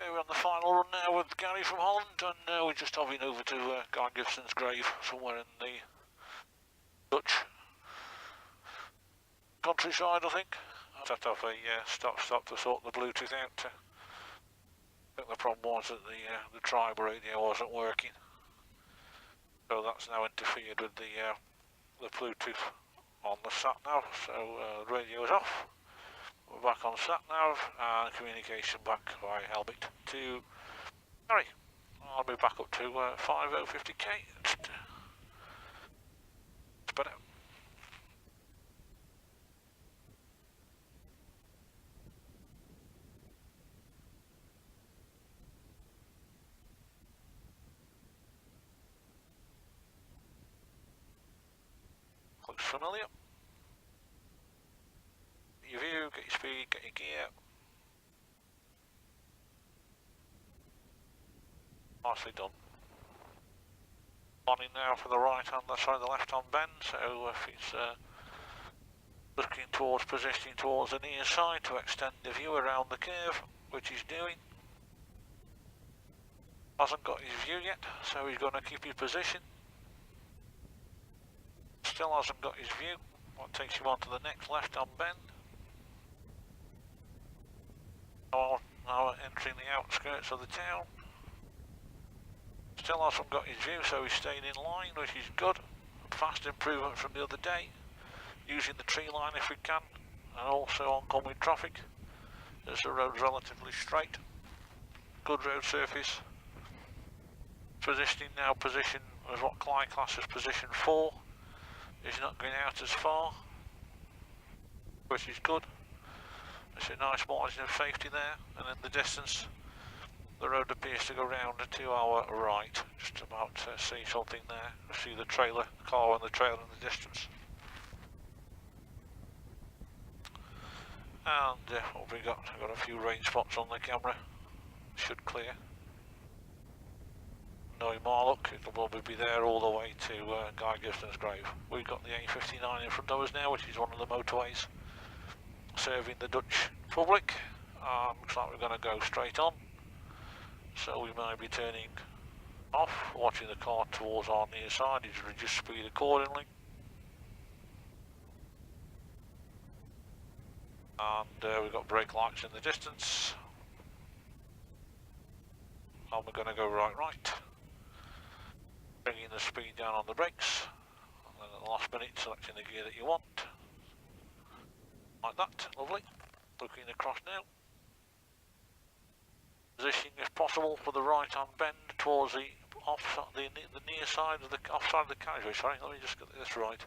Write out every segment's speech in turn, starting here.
Okay, we're on the final run now with Gary from Holland, and we're just hovering over to Guy Gibson's grave somewhere in the Dutch countryside, I think. I had to have a stop to sort the Bluetooth out. I think the problem was that the tribe radio wasn't working, so that's now interfered with the Bluetooth on the sat nav. So the radio is off. We're back on sat nav and communication back by Helbit to Gary. I'll be back up to 50k. It's better. Looks familiar. Get your view, get your speed, get your gear. Nicely done. Planning now for the right hand, sorry, the left hand bend, so if it's looking towards, positioning towards the near side to extend the view around the curve, which he's doing. Hasn't got his view yet, so he's going to keep his position. Still hasn't got his view. That takes him on to the next left hand bend. Now entering the outskirts of the town. Still hasn't got his view, so he's staying in line, which is good. Fast improvement from the other day. Using the tree line if we can, and also oncoming traffic, as the road's relatively straight. Good road surface. Positioning now, position as what Clyde class as position 4. He's not going out as far, which is good. There's a nice margin of safety there, and in the distance the road appears to go round to our right. Just about to see something there. See the trailer, the car and the trailer in the distance. And what have we got? I've got a few rain spots on the camera. Should clear. Knowing my luck, it'll probably be there all the way to Guy Gibson's grave. We've got the A59 in front of us now, which is one of the motorways serving the Dutch public. Looks like we're going to go straight on. So we may be turning off, watching the car towards our near side. He's reduced speed accordingly. And we've got brake lights in the distance. And we're going to go right. Bringing the speed down on the brakes. And then at the last minute, selecting the gear that you want. Like that, lovely. Looking across now. Positioning if possible for the right hand bend towards the near side of the offside of the carriageway. Sorry, let me just get this right.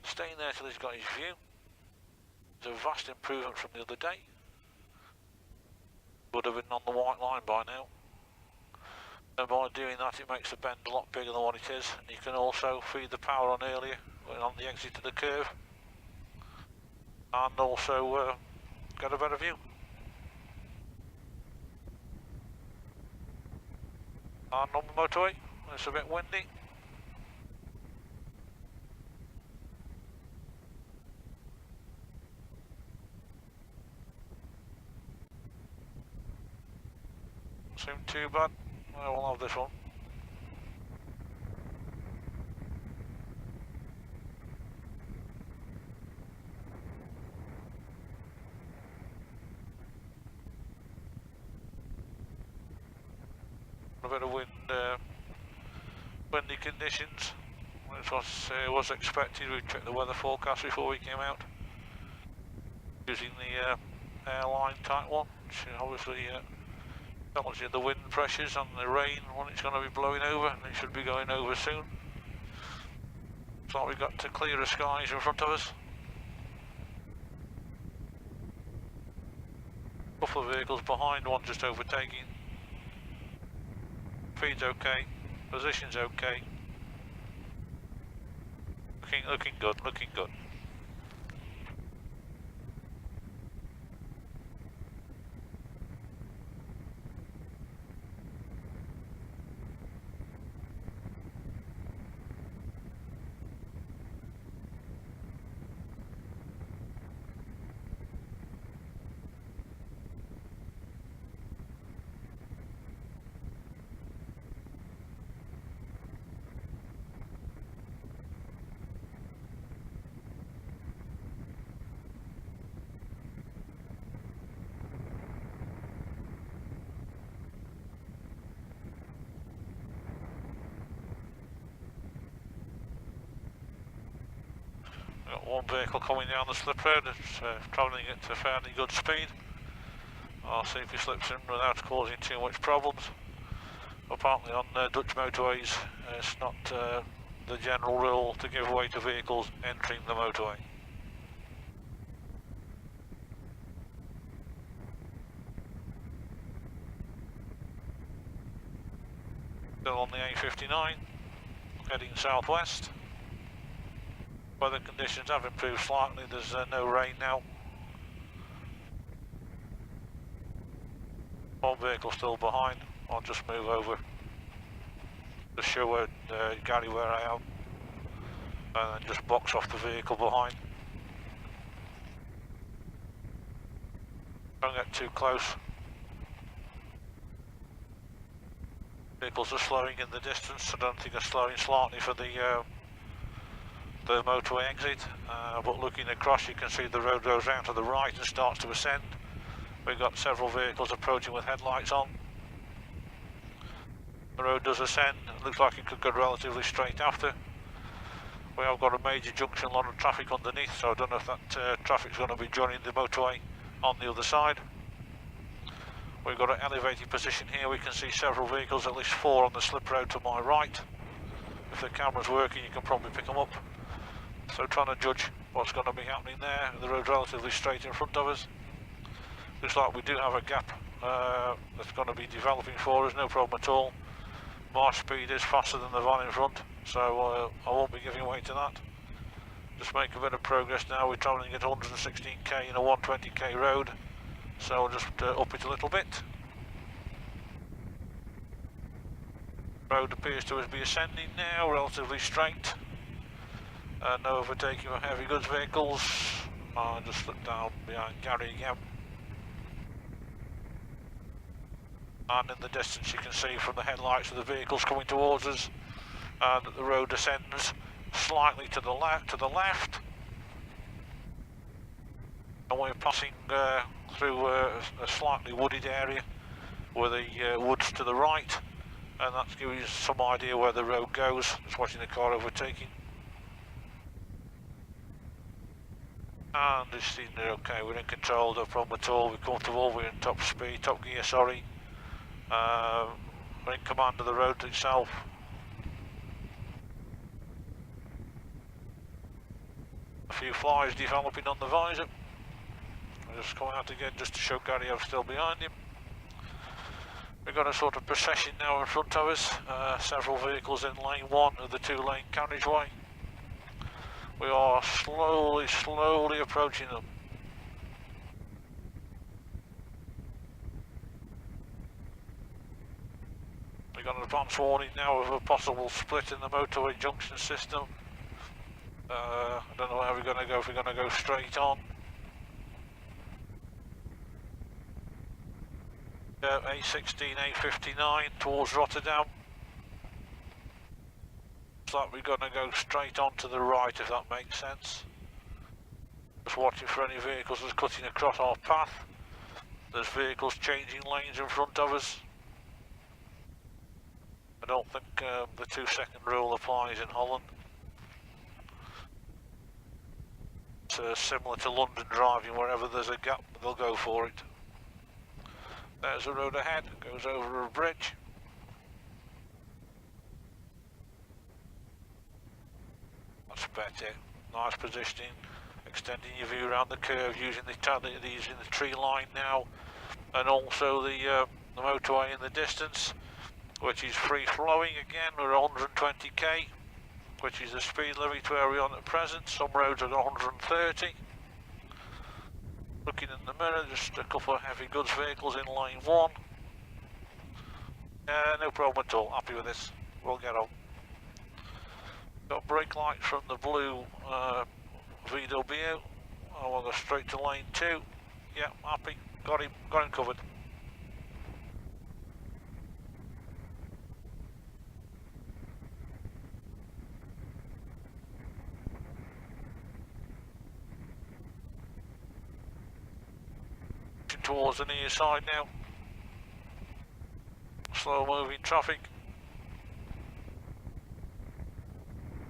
Staying there till he's got his view. It's a vast improvement from the other day. Would have been on the white line by now. And by doing that, it makes the bend a lot bigger than what it is, and you can also feed the power on earlier on the exit to the curve, and also get a better view. And on the motorway, it's a bit windy. Seem too bad. We'll have this one. A bit of wind, windy conditions. This was expected. We checked the weather forecast before we came out, using the airline type one, which obviously tells you the wind pressures and the rain when it's going to be blowing over, and it should be going over soon. Looks like we've got clearer skies in front of us. Couple of vehicles behind, one just overtaking. Speed's okay, position's okay. Looking good, looking good. Got one vehicle coming down the slip road, it's travelling at a fairly good speed. I'll see if he slips in without causing too much problems. Apparently on Dutch motorways, it's not the general rule to give way to vehicles entering the motorway. Still on the A59, heading southwest. Weather conditions have improved slightly, there's no rain now. One vehicle still behind, I'll just move over to show Gary where I am, and then just box off the vehicle behind. Don't get too close. Vehicles are slowing in the distance. I don't think they're slowing slightly for the motorway exit, but looking across you can see the road goes round to the right and starts to ascend. We've got several vehicles approaching with headlights on. The road does ascend, it looks like it could go relatively straight after. We have got a major junction, a lot of traffic underneath, so I don't know if that traffic's going to be joining the motorway on the other side. We've got an elevated position here, we can see several vehicles, at least 4 on the slip road to my right. If the camera's working you can probably pick them up. So trying to judge what's going to be happening there. The road's relatively straight in front of us. Looks like we do have a gap that's going to be developing for us, no problem at all. My speed is faster than the van in front, so I won't be giving way to that. Just make a bit of progress now. We're travelling at 116k in a 120k road, so I'll just up it a little bit. Road appears to be ascending now, relatively straight. No overtaking of heavy goods vehicles. I'll just look down behind Gary again. And in the distance you can see from the headlights of the vehicles coming towards us that the road ascends slightly to the left, and we're passing through a slightly wooded area with the woods to the right, and that's giving you some idea where the road goes. Just watching the car overtaking, and this seems okay, we're in control, no problem at all, we're comfortable, we're in top speed, top gear, sorry. We're in command of the road itself. A few flies developing on the visor. I'm just coming out again just to show Gary I'm still behind him. We've got a sort of procession now in front of us, several vehicles in lane 1 of the 2-lane carriageway. We are slowly approaching them. We've got an advance warning now of a possible split in the motorway junction system. I don't know how we're going to go, if we're going to go straight on. A16, A59 towards Rotterdam. Looks like we're going to go straight on to the right, if that makes sense. Just watching for any vehicles that's cutting across our path. There's vehicles changing lanes in front of us. I don't think the 2-second rule applies in Holland. It's similar to London driving, wherever there's a gap they'll go for it. There's a road ahead, goes over a bridge. That's better, nice positioning, extending your view around the curve using the tree line now, and also the motorway in the distance, which is free flowing again. We're 120k, which is the speed limit where we're on at present. Some roads are 130. Looking in the mirror, just a couple of heavy goods vehicles in lane 1. No problem at all, happy with this, we'll get on. Got brake lights from the blue VW. I will go straight to lane 2. Yeah, happy, got him covered. Towards the near side now. Slow moving traffic.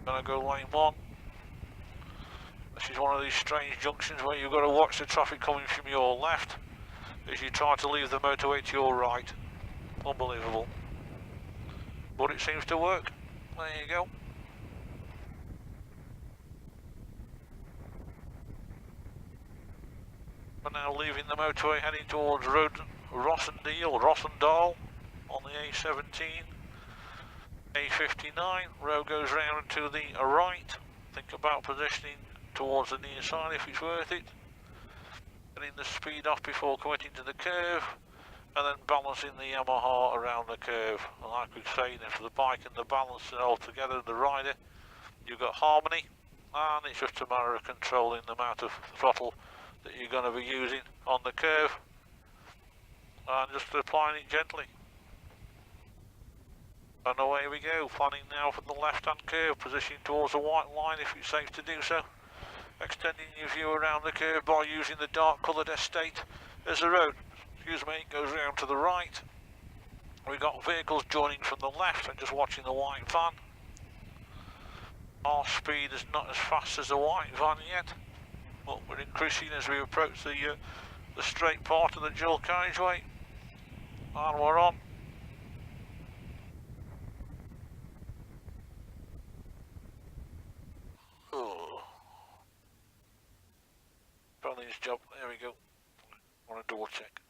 Gonna go lane 1. is one of these strange junctions where you've got to watch the traffic coming from your left as you try to leave the motorway to your right. Unbelievable. But it seems to work. There you go. We're now leaving the motorway, heading towards Road Rossendale on the A17. A59, road goes round to the right. Think about positioning towards the near side if it's worth it. Getting the speed off before committing to the curve, and then balancing the Yamaha around the curve. And like we say, for the bike and the balance all together, the rider, you've got harmony, and it's just a matter of controlling the amount of throttle that you're going to be using on the curve, and just applying it gently. And away we go, planning now for the left-hand curve, positioning towards the white line if it's safe to do so. Extending your view around the curve by using the dark coloured estate as the road, goes round to the right. We've got vehicles joining from the left and just watching the white van. Our speed is not as fast as the white van yet, but we're increasing as we approach the straight part of the dual carriageway. And we're on. Found his job, there we go. I want to double check.